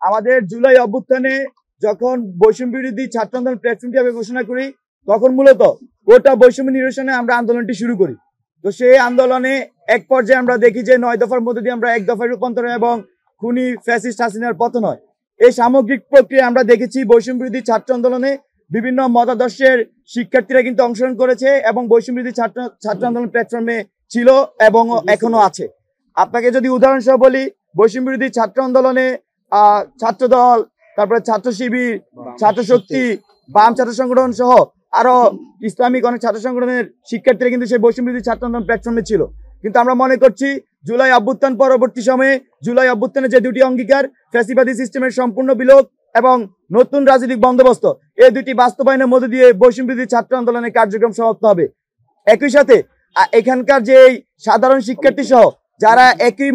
আমাদের জুলাই অভ্যুত্থানে যখন বৈষম্য বিরোধী ছাত্র আন্দোলন প্ল্যাটফর্মটি আমি ঘোষণা করি, তখন মূলত গোটা বৈষম্য নিরসনে আমরা আন্দোলনটি শুরু করি। তো সেই আন্দোলনে এক পর্যায়ে আমরা দেখি যে 9 দফার মধ্যে দিয়ে আমরা 1 দফায় রূপান্তর এবং খুনি ফ্যাসিস্ট হাসিনার পতন হয়। এই সামগ্রিক প্রক্রিয়া আমরা দেখেছি বৈষম্য বিরোধী ছাত্র আন্দোলনে বিভিন্ন মতাদর্শের শিক্ষার্থীরা কিন্তু অংশগ্রহণ করেছে এবং বৈষম্য বিরোধী ছাত্র আন্দোলন প্ল্যাটফর্মে ছিল এবং এখনো আছে। আপনাকে যদি উদাহরণ সহ বলি, বৈষম্য বিরোধী ছাত্র আন্দোলনে ছাত্রদল, তারপরে ছাত্র শিবির, ছাত্র শক্তি, বাম ছাত্র সংগঠন সহ আরো ইসলামিক অনেক ছাত্র সংগঠনের শিক্ষার্থীরা কিন্তু সেই বৈষম্য বিরোধী ছাত্র আন্দোলন প্ল্যাটফর্মে ছিল। কিন্তু আমরা মনে করছি জুলাই অভ্যুত্থান পরবর্তী সময়ে জুলাই অভ্যুত্থানে যে দুটি অঙ্গীকার, ফ্যাসিবাদী সিস্টেমের সম্পূর্ণ বিলোপ এবং নতুন রাজনৈতিক বন্দোবস্ত, এই দুটি বাস্তবায়নের মধ্যে দিয়ে বৈষম্য বিরোধী ছাত্র আন্দোলনের কার্যক্রম সমাপ্ত হবে। একই সাথে এখানকার যে সাধারণ শিক্ষার্থী সহ যারা একই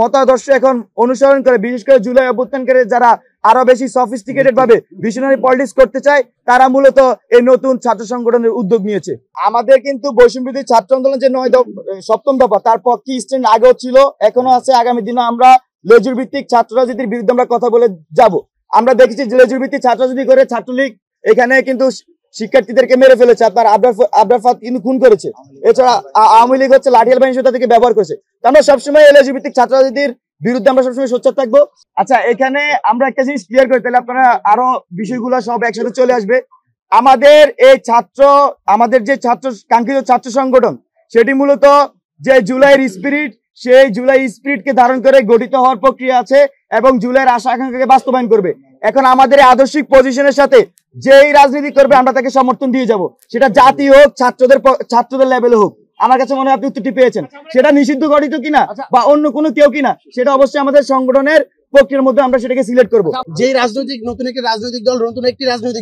মতাদর্শ এখন অনুসরণ করে, বিশেষ করে জুলাই অভ্যুত্থানকারী যারা আরো বেশি সফিস্টিকেটেড ভাবে ভিশনারি পলিটিক্স করতে চায়, তারা মূলত এই নতুন ছাত্র সংগঠনের উদ্যোগ নিয়েছে। আমাদের কিন্তু বৈষম্য বিরোধী ছাত্র আন্দোলন যে 7ম দফা, তার পক্ষে স্ট্যান্ড আগেও ছিল, এখনো আছে, আগামী দিনে আমরা লেজুর ভিত্তিক ছাত্র রাজনীতির বিরুদ্ধে আমরা কথা বলে যাব। আমরা দেখেছি যে লেজুর ভিত্তিক ছাত্র রাজনীতি করে ছাত্রলীগ এখানে কিন্তু শিক্ষার্থীদেরকে মেরে ফেলেছে, আপনার আবরার কিন্তু খুন করেছে। এছাড়া আওয়ামী লীগ হচ্ছে লাঠিয়াল বাহিনী তাদেরকে ব্যবহার করেছে। আমরা সবসময় এলএজি ভিত্তিক ছাত্র রাজনীতির বিরুদ্ধে আমরা সবসময় সোচ্চার থাকবো। আচ্ছা, এখানে আমরা একটা জিনিস ক্লিয়ার করি, তাহলে আপনারা আরো বিষয়গুলো সব একসাথে চলে আসবে। আমাদের যে কাঙ্ক্ষিত ছাত্র সংগঠন, সেটি মূলত যে জুলাইয়ের স্পিরিট, সেই জুলাই স্পিরিটকে ধারণ করে গঠিত হওয়ার প্রক্রিয়া আছে এবং জুলাইয়ের আশা আকাঙ্ক্ষাকে বাস্তবায়ন করবে। এখন আমাদের আদর্শিক পজিশনের সাথে যেই রাজনীতি করবে আমরা তাকে সমর্থন দিয়ে যাব, সেটা জাতি হোক, ছাত্রদের লেভেলে হোক। আমার কাছে মনে হয় আপনি উত্তরটি পেয়েছেন। সেটা নিষিদ্ধ গঠিত কিনা বা অন্য কোনো কেউ কিনা, সেটা অবশ্যই আমাদের সংগঠনের প্রক্রিয়ার মধ্যে আমরা সেটাকে সিলেক্ট করবো। যে নতুন একটি রাজনৈতিক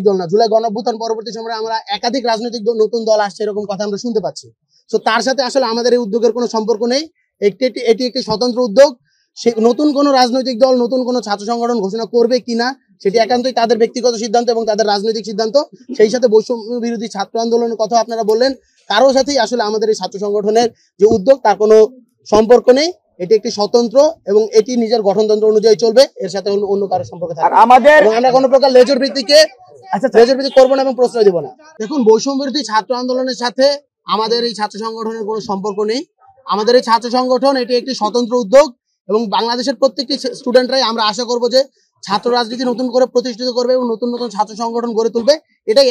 দল না, জুলাই গণঅভ্যুত্থান পরবর্তী সময়ে আমরা একাধিক রাজনৈতিক নতুন দল আসছে এরকম কথা আমরা শুনতে পাচ্ছি। তো তার সাথে আসলে আমাদের এই উদ্যোগের কোনো সম্পর্ক নেই। এটি একটি স্বতন্ত্র উদ্যোগ। সে নতুন কোনো রাজনৈতিক দল নতুন কোনো ছাত্র সংগঠন ঘোষণা করবে কিনা সেটি একান্তই তাদের ব্যক্তিগত সিদ্ধান্ত এবং তাদের রাজনৈতিক সিদ্ধান্ত। সেই সাথে বৈষম্য বিরোধী ছাত্র আন্দোলনের কথা আপনারা বললেন, কারোর সাথেই আসলে আমাদের এই ছাত্র সংগঠনের যে উদ্যোগ তার কোনো সম্পর্ক নেই। এটি একটি স্বতন্ত্র এবং এটি নিজের গঠনতন্ত্র অনুযায়ী চলবে, এর সাথে অন্য কারোর সম্পর্ক থাকবে না। আমরা কোনো প্রকার লেজর ভিত্তিক করবো না এবং প্রশ্রয় দিব না। দেখুন, বৈষম্য বিরোধী ছাত্র আন্দোলনের সাথে আমাদের এই ছাত্র সংগঠনের কোনো সম্পর্ক নেই। আমাদের এই ছাত্র সংগঠন এটি একটি স্বতন্ত্র উদ্যোগ এবং বাংলাদেশের প্রত্যেকটি স্টুডেন্টরাই আমরা আশা করব যে ছাত্র রাজনীতি নতুন করে প্রতিষ্ঠিত করবে এবং নতুন নতুন ছাত্র সংগঠন গড়ে তুলবে। এটাই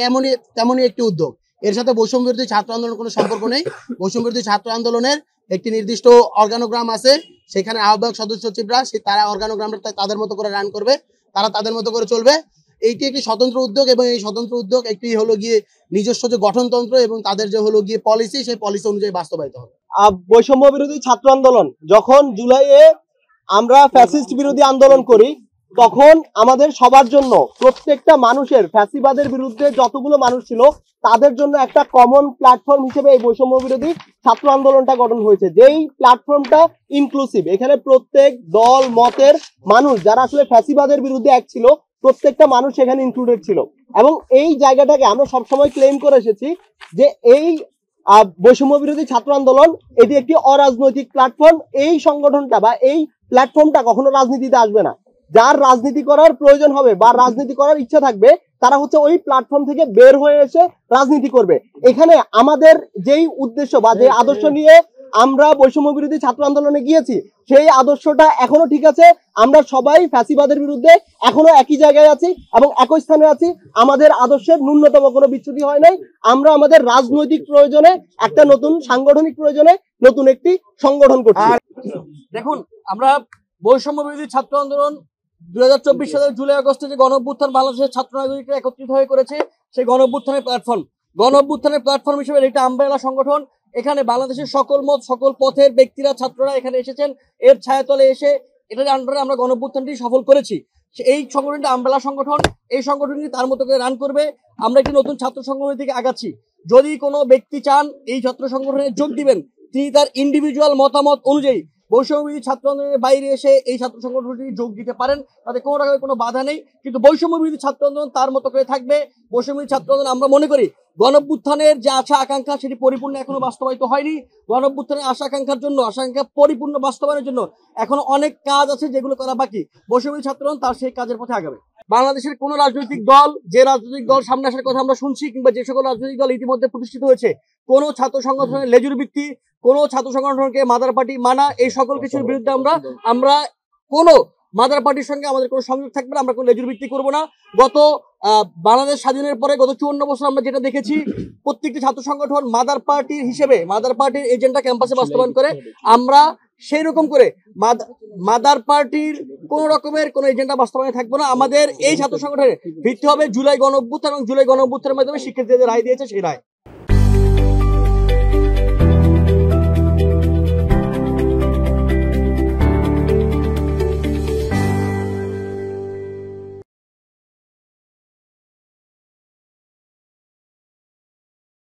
তেমনই একটি উদ্যোগ। এর সাথে বৈষম্য বিরোধী ছাত্র আন্দোলনের কোনো সম্পর্ক নেই। বৈষম্য বিরোধী ছাত্র আন্দোলনের একটি নির্দিষ্ট অর্গানোগ্রাম আছে, সেখানে আহ্বায়ক সদস্য সচিবরা তারা অর্গানোগ্রামটা তাদের মতো করে রান করবে, তারা তাদের মতো করে চলবে। এইটি একটি স্বতন্ত্র উদ্যোগ এবং এই স্বতন্ত্র উদ্যোগ একটি হলো গিয়ে নিজস্ব যে গঠনতন্ত্র এবং তাদের যে হলো গিয়ে পলিসি, সেই পলিসি অনুযায়ী বাস্তবায়িত হবে। বৈষম্য বিরোধী ছাত্র আন্দোলন যখন জুলাইয়ে আমরা ফ্যাসিস্ট বিরোধী আন্দোলন করি, তখন আমাদের সবার জন্য, প্রত্যেকটা মানুষের, ফ্যাসিবাদের বিরুদ্ধে যতগুলো মানুষ ছিল তাদের জন্য একটা কমন প্ল্যাটফর্ম হিসেবে এই বৈষম্য বিরোধী ছাত্র আন্দোলনটা গঠন হয়েছে। যেই প্ল্যাটফর্মটা ইনক্লুসিভ, এখানে প্রত্যেক দল মতের মানুষ যারা আসলে ফ্যাসিবাদের বিরুদ্ধে এক ছিল, প্রত্যেকটা মানুষ এখানে ইনক্লুডেড ছিল। এবং এই জায়গাটাকে আমরা সবসময় ক্লেম করে এসেছি যে এই বৈষম্য বিরোধী ছাত্র আন্দোলন এটি একটি অরাজনৈতিক প্ল্যাটফর্ম। এই সংগঠনটা বা এই প্ল্যাটফর্মটা কখনো রাজনীতিতে আসবে না। যার রাজনীতি করার প্রয়োজন হবে বা রাজনীতি করার ইচ্ছা থাকবে, তারা হচ্ছে ওই প্ল্যাটফর্ম থেকে বের হয়ে এসে রাজনীতি করবে। এখানে আমাদের যেই উদ্দেশ্য বা যে আদর্শ নিয়ে আমরা বৈষম্য বিরোধী ছাত্র আন্দোলনে গিয়েছি, সেই আদর্শটা এখনো ঠিক আছে। আমরা সবাই ফ্যাসিবাদের বিরুদ্ধে এখনো একই জায়গায় আছি এবং একই স্থানে আছি। আমাদের আদর্শের ন্যূনতম কোনো বিচ্যুতি হয় নাই। আমরা আমাদের রাজনৈতিক প্রয়োজনে, একটা নতুন সাংগঠনিক প্রয়োজনে নতুন একটি সংগঠন করছি। দেখুন, আমরা বৈষম্য বিরোধী ছাত্র আন্দোলন 2024 সালের জুলাই আগস্টে যে গণঅভ্যুত্থান বাংলাদেশের ছাত্র নাগরিকরা একত্রিত হয়ে করেছে, সেই গণঅভ্যুত্থানের প্ল্যাটফর্ম হিসেবে এটা আমব্রেলা সংগঠন। এখানে বাংলাদেশের সকল মত, সকল পথের ব্যক্তিরা, ছাত্ররা এখানে এসেছেন। এর ছায়াতলে এসে এটার আন্ডারে আমরা গণঅভ্যুত্থানটি সফল করেছি। এই সংগঠনটা আমব্রেলা সংগঠন, এই সংগঠনটি তার মতো করে রান করবে। আমরা একটি নতুন ছাত্র সংগঠনের দিকে আগাচ্ছি। যদি কোনো ব্যক্তি চান এই ছাত্র সংগঠনে যোগ দিবেন, তিনি তার ইন্ডিভিজুয়াল মতামত অনুযায়ী বৈষম্য বিরোধী ছাত্র আন্দোলনের বাইরে এসে এই ছাত্র সংগঠনটি যোগ দিতে পারেন, তাতে কোনো রকমের কোনো বাধা নেই। কিন্তু বৈষম্য বিরোধী ছাত্র আন্দোলন তার মতো করে থাকবে। বৈষম্য বিরোধী ছাত্র আন্দোলন আমরা মনে করি গণঅভ্যুত্থানের যে আশা আকাঙ্ক্ষা সেটি পরিপূর্ণ এখনো বাস্তবায়িত হয়নি। গণঅভ্যুত্থানের আশা আকাঙ্ক্ষার জন্য আকাঙ্ক্ষা পরিপূর্ণ বাস্তবায়নের জন্য এখনো অনেক কাজ আছে যেগুলো করা বাকি। বৈষম্য ছাত্র আন্দোলন তার সেই কাজের পথে আগাবে। বাংলাদেশের কোন রাজনৈতিক দল, যে রাজনৈতিক দল সামনে আসার কথা আমরা শুনছি, কিংবা যে সকল রাজনৈতিক দল ইতিমধ্যে প্রতিষ্ঠিত হয়েছে, কোন ছাত্র সংগঠনের লেজুর ভিত্তি, কোন ছাত্র সংগঠনকে মাদার পার্টি মানা, এই সকল কিছুর বিরুদ্ধে আমরা কোন মাদার পার্টির সঙ্গে আমাদের কোনো সংযোগ থাকবে না। আমরা কোনো লেজুর ভিত্তি করবো না। গত বাংলাদেশ স্বাধীনের পরে গত 54 বছর আমরা যেটা দেখেছি, প্রত্যেকটি ছাত্র সংগঠন মাদার পার্টির হিসেবে মাদার পার্টির এজেন্ডা ক্যাম্পাসে বাস্তবায়ন করে। আমরা সেই রকম করে মাদার পার্টির কোন রকমের কোন এজেন্ডা বাস্তবায়নে থাকবো না। আমাদের এই ছাত্র সংগঠনের ভিত্তি হবে জুলাই গণঅভ্যুত্থান এবং জুলাই গণঅভ্যুত্থানের মাধ্যমে শিক্ষার্থীদের রায় দিয়েছে সেই রায়।